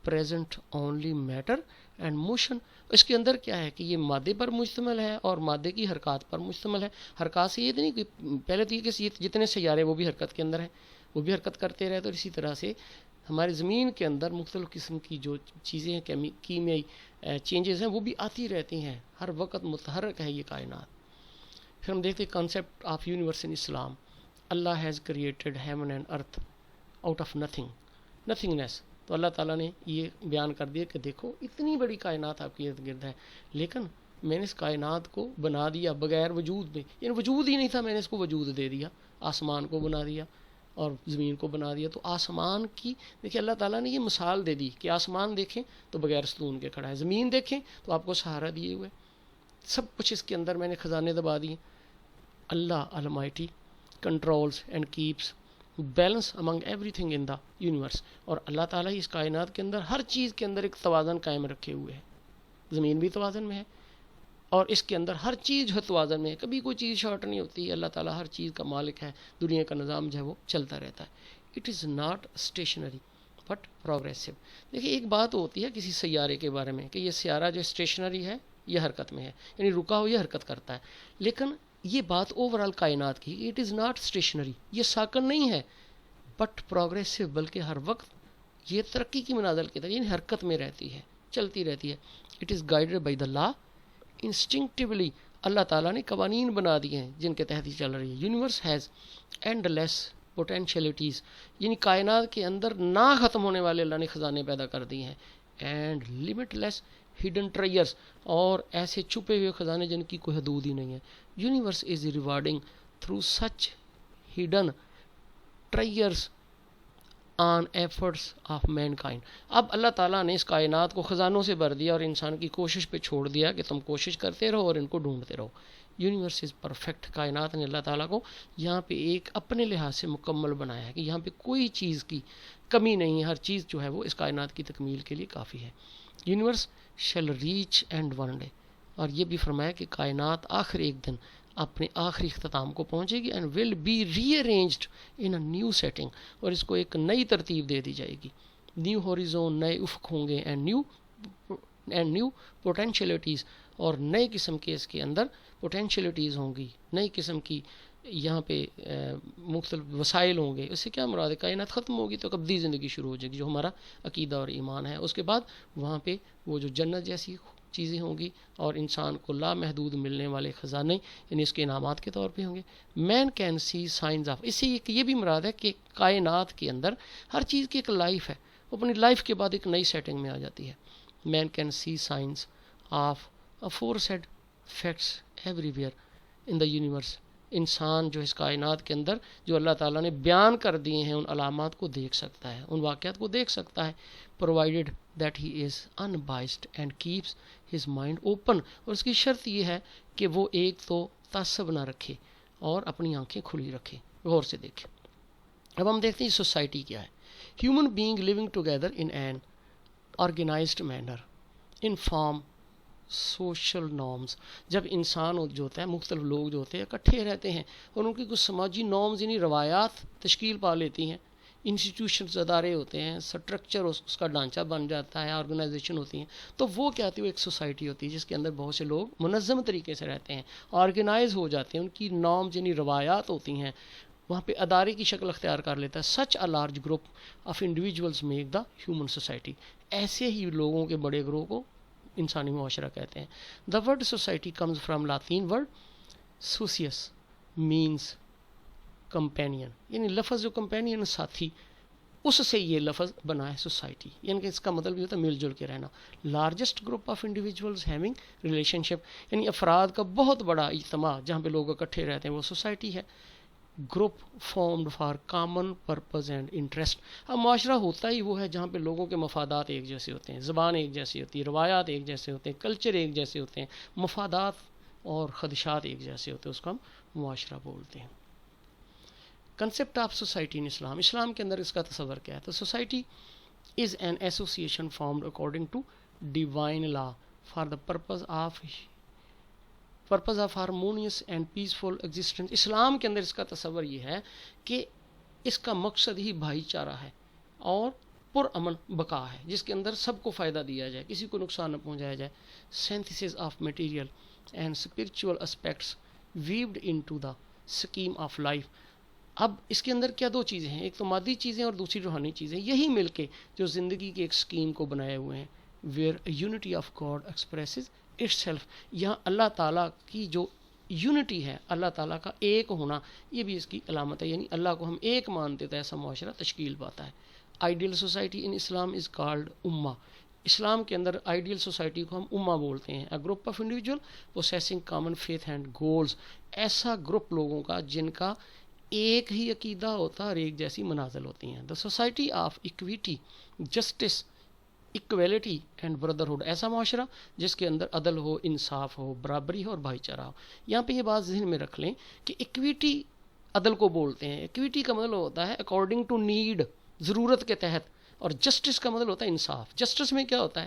present only matter and motion. اس کے اندر کیا ہے کہ یہ مادے پر مشتمل ہے اور مادے کی حرکات پر مشتمل ہے. حرکات سے یہ نہیں کہ پہلے تو یہ کہ جتنے سیارے وہ بھی حرکت کے اندر ہیں، وہ بھی حرکت کرتے رہتے. اور اسی طرح سے ہمارے زمین کے اندر مختلف قسم کی جو چیزیں ہیں، کیمیائی چینجز ہیں، وہ بھی آتی رہتی ہیں. ہر وقت متحرک ہے یہ کائنات. پھر ہم دیکھتے ہیں concept of universe in Islam. Allah has created heaven and earth out of nothingness. تو اللہ تعالیٰ نے یہ بیان کر دیا کہ دیکھو اتنی بڑی کائنات آپ کے ارد گرد ہے، لیکن میں نے اس کائنات کو بنا دیا بغیر وجود میں، یعنی وجود ہی نہیں تھا، میں نے اس کو وجود دے دیا. آسمان کو بنا دیا اور زمین کو بنا دیا. تو آسمان کی دیکھیں اللہ تعالیٰ نے یہ مثال دے دی کہ آسمان دیکھیں تو بغیر ستون کے کھڑا ہے، زمین دیکھیں تو آپ کو سہارا دیے ہوئے، سب کچھ اس کے اندر میں نے خزانے دبا دیے. Allah almighty controls and keeps balance among everything in the universe. اور اللہ تعالیٰ اس کائنات کے اندر ہر چیز کے اندر ایک توازن قائم رکھے ہوئے ہے. زمین بھی توازن میں ہے اور اس کے اندر ہر چیز جو ہے توازن میں ہے، کبھی کوئی چیز شارٹ نہیں ہوتی. اللہ تعالیٰ ہر چیز کا مالک ہے، دنیا کا نظام جو ہے وہ چلتا رہتا ہے. It is not stationery but progressive. دیکھیے ایک بات ہوتی ہے کسی سیارے کے بارے میں کہ یہ سیارہ جو اسٹیشنری ہے یہ حرکت میں ہے، یعنی رکا ہو یہ حرکت کرتا ہے. لیکن یہ بات اوور آل کائنات کی، اٹ از ناٹ اسٹیشنری، یہ ساکن نہیں ہے بٹ پروگریسو، بلکہ ہر وقت یہ ترقی کی منازل کی طرح یعنی حرکت میں رہتی ہے، چلتی رہتی ہے. It is guided by the law instinctively. اللہ تعالیٰ نے قوانین بنا دیے ہیں جن کے تحت ہی چل رہی ہے. Universe has and less potentialities, یعنی کائنات کے اندر نہ ختم ہونے والے اللہ نے خزانے پیدا کر دیے ہیں. اینڈ لمٹ لیس ہڈن ٹریئرس، اور ایسے چھپے ہوئے خزانے جن کی کوئی حدود ہی نہیں ہے. Universe is rewarding through such hidden treasures on efforts of mankind. اب اللہ تعالیٰ نے اس کائنات کو خزانوں سے بھر دیا اور انسان کی کوشش پہ چھوڑ دیا کہ تم کوشش کرتے رہو اور ان کو ڈھونڈتے رہو. Universe is perfect. کائنات نے اللہ تعالیٰ کو یہاں پہ ایک اپنے لحاظ سے مکمل بنایا ہے کہ یہاں پہ کوئی چیز کی کمی نہیں ہے، ہر چیز جو ہے وہ اس کائنات کی تکمیل کے لیے کافی ہے. Universe shell reach and one day, اور یہ بھی فرمایا کہ کائنات آخر ایک دن اپنے آخری اختتام کو پہنچے گی. And will be rearranged in a new setting, اور اس کو ایک نئی ترتیب دے دی جائے گی. نیو ہوریزون، نئے افق ہوں گے. اینڈ نیو پوٹینشیلٹیز، اور نئے قسم کے اس کے اندر پوٹینشیلٹیز ہوں گی، نئی قسم کی یہاں پہ مختلف وسائل ہوں گے. اس سے کیا مراد ہے؟ کائنات ختم ہوگی تو ابدی زندگی شروع ہو جائے گی، جو ہمارا عقیدہ اور ایمان ہے. اس کے بعد وہاں پہ وہ جو جنت جیسی چیزیں ہوں گی اور انسان کو لامحدود ملنے والے خزانے، یعنی اس کے انعامات کے طور پہ ہوں گے. مین کین سی سائنز آف، اس سے یہ بھی مراد ہے کہ کائنات کے اندر ہر چیز کی ایک لائف ہے، وہ اپنی لائف کے بعد ایک نئی سیٹنگ میں آ جاتی ہے. Man can see signs of aforesaid facts everywhere in the universe. انسان جو اس کائنات کے اندر جو اللہ تعالیٰ نے بیان کر دیے ہیں ان علامات کو دیکھ سکتا ہے، ان واقعات کو دیکھ سکتا ہے. provided that he is unbiased and keeps his mind open، اور اس کی شرط یہ ہے کہ وہ ایک تو تعصب نہ رکھے اور اپنی آنکھیں کھلی رکھے، غور سے دیکھے. اب ہم دیکھتے ہیں سوسائٹی کیا ہے. human being living together in an organized manner inform social norms. جب انسان جو ہوتا ہے، مختلف لوگ جو ہوتے ہیں اکٹھے رہتے ہیں اور ان کی کچھ سماجی نارمز یعنی روایات تشکیل پا لیتی ہیں. انسٹیٹیوشنز، ادارے ہوتے ہیں، سٹرکچر اس کا ڈھانچہ بن جاتا ہے، آرگنائزیشن ہوتی ہیں. تو وہ کیا ہوتی ہے؟ وہ ایک سوسائٹی ہوتی ہے جس کے اندر بہت سے لوگ منظم طریقے سے رہتے ہیں، آرگنائز ہو جاتے ہیں، ان کی نارمز یعنی روایات ہوتی ہیں. وہاں پہ ادارے کی شکل اختیار کر لیتا ہے. Such a large group of individuals make the human society. ایسے ہی لوگوں کے بڑے گروہ کو انسانی معاشرہ کہتے ہیں. The word society comes from Latin word socius means companion, یعنی لفظ جو کمپینین ساتھی، اس سے یہ لفظ بنا ہے سوسائٹی، یعنی کہ اس کا مطلب یہ ہوتا ہے مل جل کے رہنا. Largest group of individuals having relationship, یعنی افراد کا بہت بڑا اجتماع جہاں پہ لوگ اکٹھے رہتے ہیں، وہ سوسائٹی ہے. Group formed for common purpose and interest. اب معاشرہ ہوتا ہی وہ ہے جہاں پہ لوگوں کے مفادات ایک جیسے ہوتے ہیں، زبان ایک جیسی ہوتی ہے، روایات ایک جیسے ہوتے ہیں، کلچر ایک جیسے ہوتے ہیں، مفادات اور خدشات ایک جیسے ہوتے ہیں، اس کو ہم معاشرہ بولتے ہیں. Concept of society in Islam. اسلام کے اندر اس کا تصور کیا ہے؟ تو society is an association formed according to divine law for the purpose of harmonious and peaceful existence. اسلام کے اندر اس کا تصور یہ ہے کہ اس کا مقصد ہی بھائی چارہ ہے اور پرامن بقا ہے، جس کے اندر سب کو فائدہ دیا جائے، کسی کو نقصان نہ پہنچایا جائے. Synthesis of material and spiritual aspects weaved into the scheme of life. اب اس کے اندر کیا دو چیزیں ہیں، ایک تو مادی چیزیں اور دوسری روحانی چیزیں، یہی مل کے جو زندگی کی ایک اسکیم کو بنائے ہوئے ہیں. Where unity of God expresses it self. یہاں اللہ تعالیٰ کی جو یونٹی ہے، اللہ تعالیٰ کا ایک ہونا، یہ بھی اس کی علامت ہے، یعنی اللہ کو ہم ایک مانتے تو ایسا معاشرہ تشکیل پاتا ہے. Ideal society in Islam is called امہ. اسلام کے اندر آئیڈیل سوسائٹی کو ہم امہ بولتے ہیں. A group of individual possessing common faith and goals. ایسا گروپ لوگوں کا جن کا ایک ہی عقیدہ ہوتا ہے اور ایک جیسی منازل ہوتی ہیں. The society of equity, justice, equality and brotherhood. ایسا معاشرہ جس کے اندر عدل ہو، انصاف ہو، برابری ہو اور بھائی چارہ ہو. یہاں پہ یہ بات ذہن میں رکھ لیں کہ اکویٹی عدل کو بولتے ہیں. اکویٹی کا مطلب ہوتا ہے اکارڈنگ ٹو نیڈ، ضرورت کے تحت، اور جسٹس کا مطلب ہوتا ہے انصاف. جسٹس میں کیا ہوتا ہے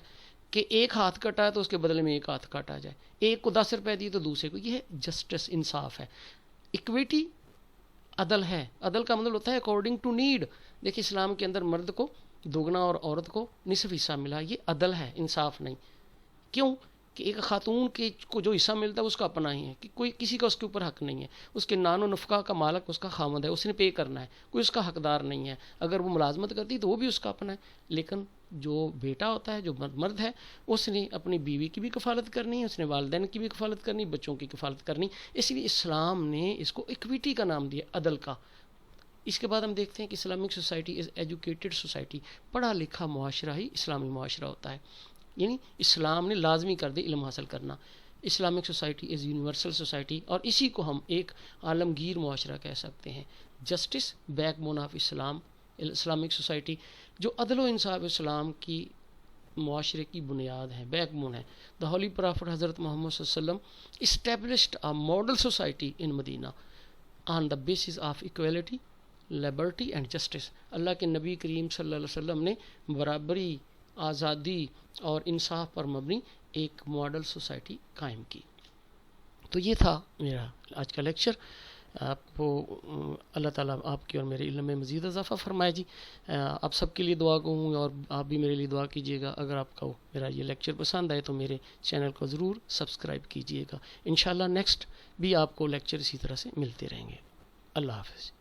کہ ایک ہاتھ کٹا ہے تو اس کے بدلے میں ایک ہاتھ کاٹا جائے، ایک کو 10 روپے دیے تو دوسرے کو. یہ جسٹس، انصاف ہے. اکویٹی عدل ہے. عدل کا مطلب ہوتا ہے اکارڈنگ ٹو نیڈ. دیکھیں اسلام کے اندر مرد کو دوگنا اور عورت کو نصف حصہ ملا، یہ عدل ہے، انصاف نہیں. کیوں کہ ایک خاتون کے کو جو حصہ ملتا ہے اس کا اپنا ہی ہے، کہ کوئی کسی کا اس کے اوپر حق نہیں ہے. اس کے نان و نفقہ کا مالک اس کا خامد ہے، اس نے پے کرنا ہے، کوئی اس کا حقدار نہیں ہے. اگر وہ ملازمت کرتی تو وہ بھی اس کا اپنا ہے. لیکن جو بیٹا ہوتا ہے، جو مرد ہے، اس نے اپنی بیوی کی بھی کفالت کرنی ہے، اس نے والدین کی بھی کفالت کرنی، بچوں کی کفالت کرنی. اس لیے اسلام نے اس کو اکویٹی کا نام دیا، عدل کا. اس کے بعد ہم دیکھتے ہیں کہ Islamic society is educated society, پڑھا لکھا معاشرہ ہی اسلامی معاشرہ ہوتا ہے، یعنی اسلام نے لازمی کر دی علم حاصل کرنا۔ Islamic society is universal society, اور اسی کو ہم ایک عالمگیر معاشرہ کہہ سکتے ہیں۔ Justice back bone of Islam, Islamic society جو عدل و انصاف اسلام کی معاشرے کی بنیاد ہے، بیک بون ہے۔ دا ہولی پرافٹ حضرت محمد صلی اللہ علیہ وسلم established a model society in Medina on the basis of equality, liberty and justice. اللہ کے نبی کریم صلی اللہ علیہ وسلم نے برابری، آزادی اور انصاف پر مبنی ایک ماڈل سوسائٹی قائم کی۔ تو یہ تھا میرا آج کا لیکچر۔ آپ کو اللہ تعالیٰ آپ کے اور میرے علم میں مزید اضافہ فرمائے جی۔ آپ سب کے لیے دعا گو، اور آپ بھی میرے لیے دعا کیجیے گا۔ اگر آپ کو میرا یہ لیکچر پسند آئے تو میرے چینل کو ضرور سبسکرائب کیجیے گا۔ انشاءاللہ نیکسٹ بھی آپ کو لیکچر اسی طرح سے ملتے رہیں گے۔ اللہ حافظ۔